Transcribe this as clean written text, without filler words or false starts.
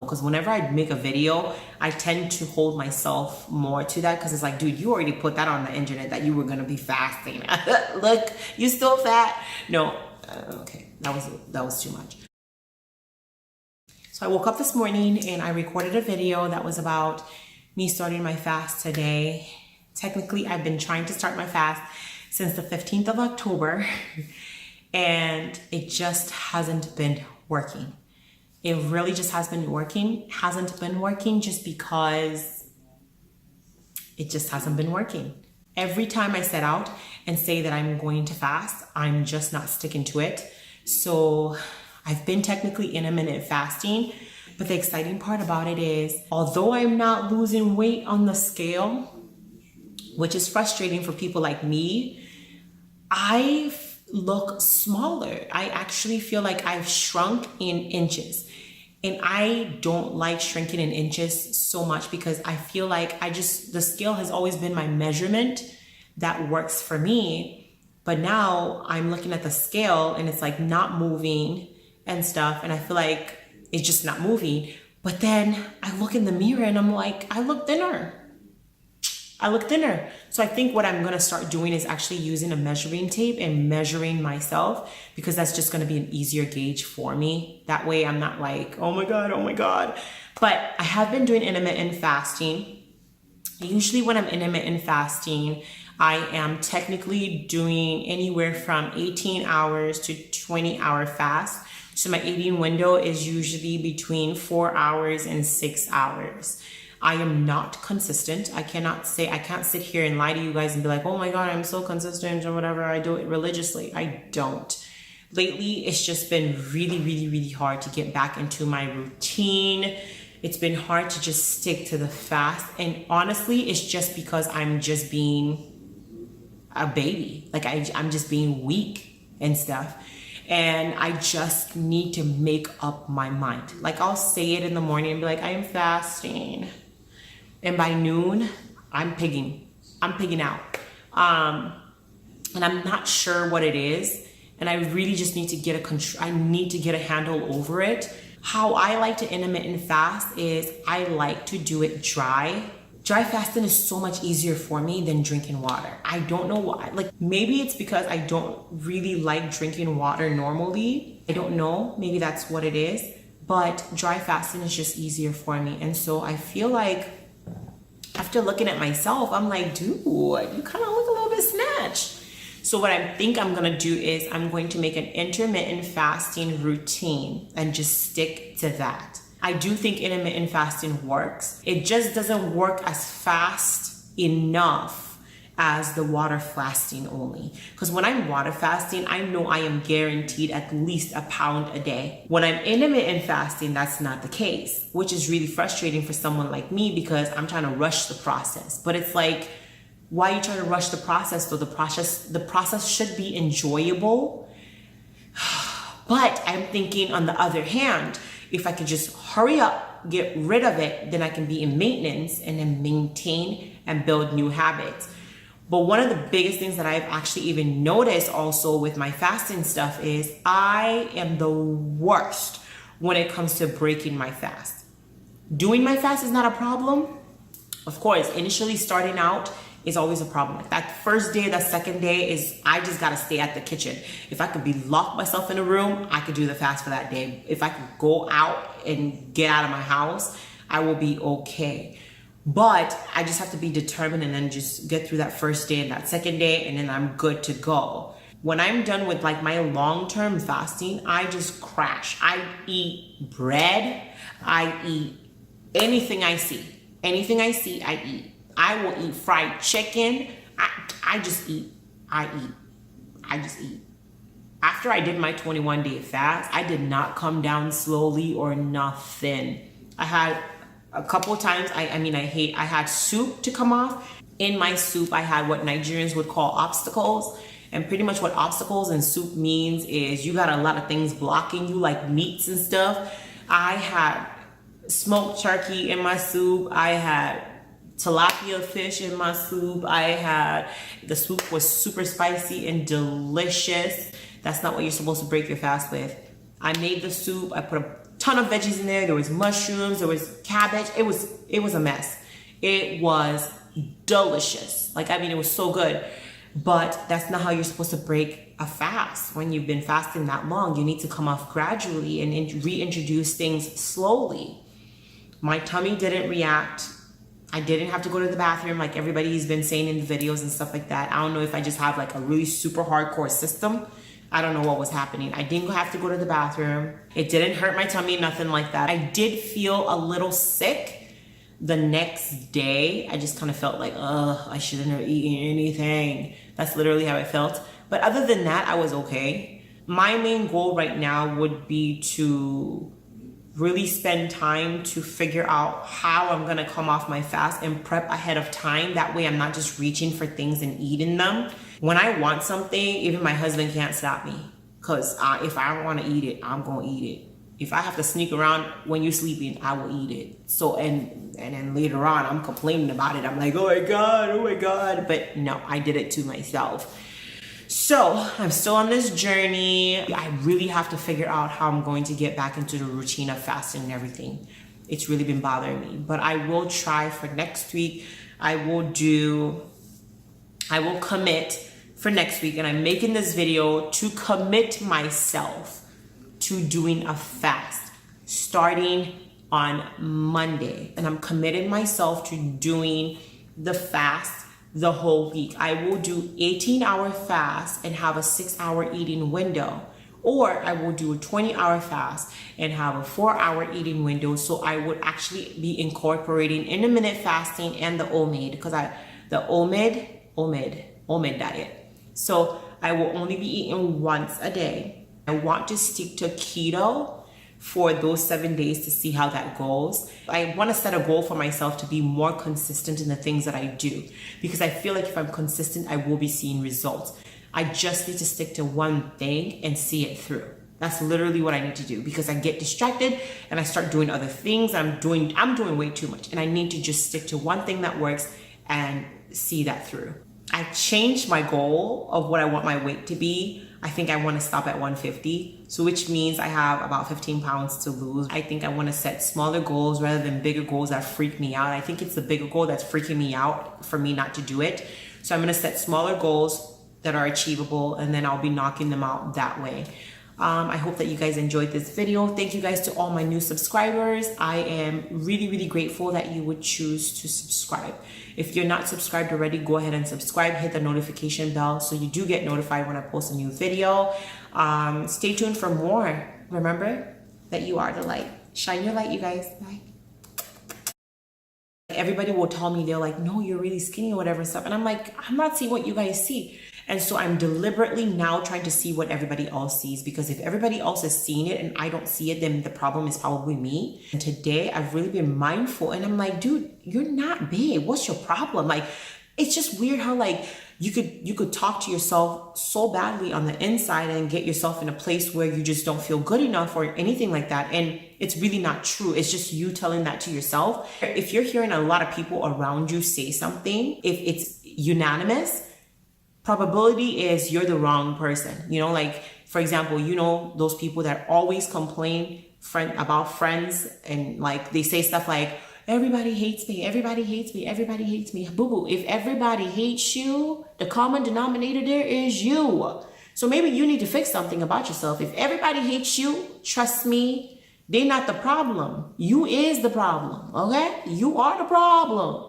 because whenever I make a video, I tend to hold myself more to that, because it's like, dude, you already put that on the internet that you were gonna be fasting. Look, you still fat? No, okay, that was too much. So I woke up this morning and I recorded a video that was about me starting my fast today. Technically, I've been trying to start my fast since the 15th of October, and it just hasn't been working. It really just hasn't been working just because it just hasn't been working. Every time I set out and say that I'm going to fast, I'm just not sticking to it. So I've been technically intermittent fasting, but the exciting part about it is, although I'm not losing weight on the scale, which is frustrating for people like me, I look smaller. I actually feel like I've shrunk in inches. And I don't like shrinking in inches so much, because I feel like the scale has always been my measurement that works for me. But now I'm looking at the scale and it's like not moving and stuff. And I feel like it's just not moving. But then I look in the mirror and I'm like, I look thinner. So I think what I'm going to start doing is actually using a measuring tape and measuring myself, because that's just going to be an easier gauge for me. That way I'm not like, oh my God. But I have been doing intermittent fasting. Usually when I'm intermittent fasting, I am technically doing anywhere from 18 hours to 20-hour fast. So my eating window is usually between 4 hours and 6 hours. I am not consistent. I can't sit here and lie to you guys and be like, oh my God, I'm so consistent or whatever. I do it religiously. I don't. Lately, it's just been really hard to get back into my routine. It's been hard to just stick to the fast. And honestly, it's just because I'm just being a baby. Like I'm just being weak and stuff. And I just need to make up my mind. Like I'll say it in the morning and be like, I am fasting. And by noon, I'm pigging out. And I'm not sure what it is. And I really just need to get a handle over it. How I like to intermittent fast is I like to do it dry. Dry fasting is so much easier for me than drinking water. I don't know why. Like maybe it's because I don't really like drinking water normally. I don't know. Maybe that's what it is. But dry fasting is just easier for me. And so I feel like after looking at myself, I'm like, dude, you kind of look a little bit snatched. So what I think I'm going to do is I'm going to make an intermittent fasting routine and just stick to that. I do think intermittent fasting works. It just doesn't work as fast enough as the water fasting only. Because when I'm water fasting, I know I am guaranteed at least a pound a day. When I'm intermittent fasting, that's not the case, which is really frustrating for someone like me, because I'm trying to rush the process. But it's like, why are you trying to rush the process though? The process should be enjoyable. But I'm thinking, on the other hand, if I could just hurry up, get rid of it, then I can be in maintenance and then maintain and build new habits. But one of the biggest things that I've actually even noticed also with my fasting stuff is I am the worst when it comes to breaking my fast. Doing my fast is not a problem. Of course, initially starting out is always a problem. Like that first day, that second day is, I just gotta stay at the kitchen. If I could be locked myself in a room, I could do the fast for that day. If I could go out and get out of my house, I will be okay. But I just have to be determined and then just get through that first day and that second day, and then I'm good to go. When I'm done with like my long-term fasting, I just crash. I eat bread. I eat anything I see. Anything I see, I eat. I will eat fried chicken. I just eat. I just eat. After I did my 21-day fast, I did not come down slowly or nothing. I had a couple times, I had soup to come off. In my soup, I had what Nigerians would call obstacles. And pretty much what obstacles in soup means is you got a lot of things blocking you, like meats and stuff. I had smoked turkey in my soup. I had tilapia fish in my soup. The soup was super spicy and delicious. That's not what you're supposed to break your fast with. I made the soup. I put ton of veggies in there. There was mushrooms, there was cabbage. It was a mess. It was delicious. Like, I mean, it was so good. But that's not how you're supposed to break a fast. When you've been fasting that long, you need to come off gradually and reintroduce things slowly. My tummy didn't react. I didn't have to go to the bathroom like everybody's been saying in the videos and stuff like that. I don't know if I just have like a really super hardcore system. I don't know what was happening. I didn't have to go to the bathroom. It didn't hurt my tummy, nothing like that. I did feel a little sick the next day. I just kind of felt like, I shouldn't have eaten anything. That's literally how I felt. But other than that, I was okay. My main goal right now would be to really spend time to figure out how I'm gonna come off my fast and prep ahead of time. That way I'm not just reaching for things and eating them. When I want something, even my husband can't stop me. Cause if I don't wanna eat it, I'm gonna eat it. If I have to sneak around when you're sleeping, I will eat it. So, and then later on, I'm complaining about it. I'm like, oh my God. But no, I did it to myself. So I'm still on this journey. I really have to figure out how I'm going to get back into the routine of fasting and everything. It's really been bothering me, but I will try for next week. I will commit for next week, and I'm making this video to commit myself to doing a fast starting on Monday. And I'm committing myself to doing the fast the whole week. I will do 18-hour fast and have a 6-hour eating window, or I will do a 20-hour fast and have a 4-hour eating window. So I would actually be incorporating intermittent fasting and the Omad, because the Omad diet. So I will only be eating once a day. I want to stick to keto for those 7 days to see how that goes. I want to set a goal for myself to be more consistent in the things that I do, because I feel like if I'm consistent, I will be seeing results. I just need to stick to one thing and see it through. That's literally what I need to do, because I get distracted and I start doing other things. I'm doing way too much, and I need to just stick to one thing that works and see that through. I changed my goal of what I want my weight to be. I think I want to stop at 150, so which means I have about 15 pounds to lose. I think I want to set smaller goals rather than bigger goals that freak me out. I think it's the bigger goal that's freaking me out for me not to do it. So I'm going to set smaller goals that are achievable, and then I'll be knocking them out that way. I hope that you guys enjoyed this video. Thank you guys to all my new subscribers. I am really, really grateful that you would choose to subscribe. If you're not subscribed already, go ahead and subscribe. Hit the notification bell so you do get notified when I post a new video. Stay tuned for more. Remember that you are the light. Shine your light, you guys. Bye. Everybody will tell me, they're like, no, you're really skinny or whatever stuff. And I'm like, I'm not seeing what you guys see. And so I'm deliberately now trying to see what everybody else sees, because if everybody else is seeing it and I don't see it, then the problem is probably me. And today I've really been mindful, and I'm like, dude, you're not big. What's your problem? Like, it's just weird how like you could talk to yourself so badly on the inside and get yourself in a place where you just don't feel good enough or anything like that. And it's really not true. It's just you telling that to yourself. If you're hearing a lot of people around you say something, if it's unanimous, probability is you're the wrong person. You know, like, for example, you know, those people that always complain about friends, and like they say stuff like, everybody hates me, everybody hates me, everybody hates me. Boo-boo, if everybody hates you, the common denominator there is you. So maybe you need to fix something about yourself. If everybody hates you, trust me, they're not the problem. You is the problem, okay? You are the problem.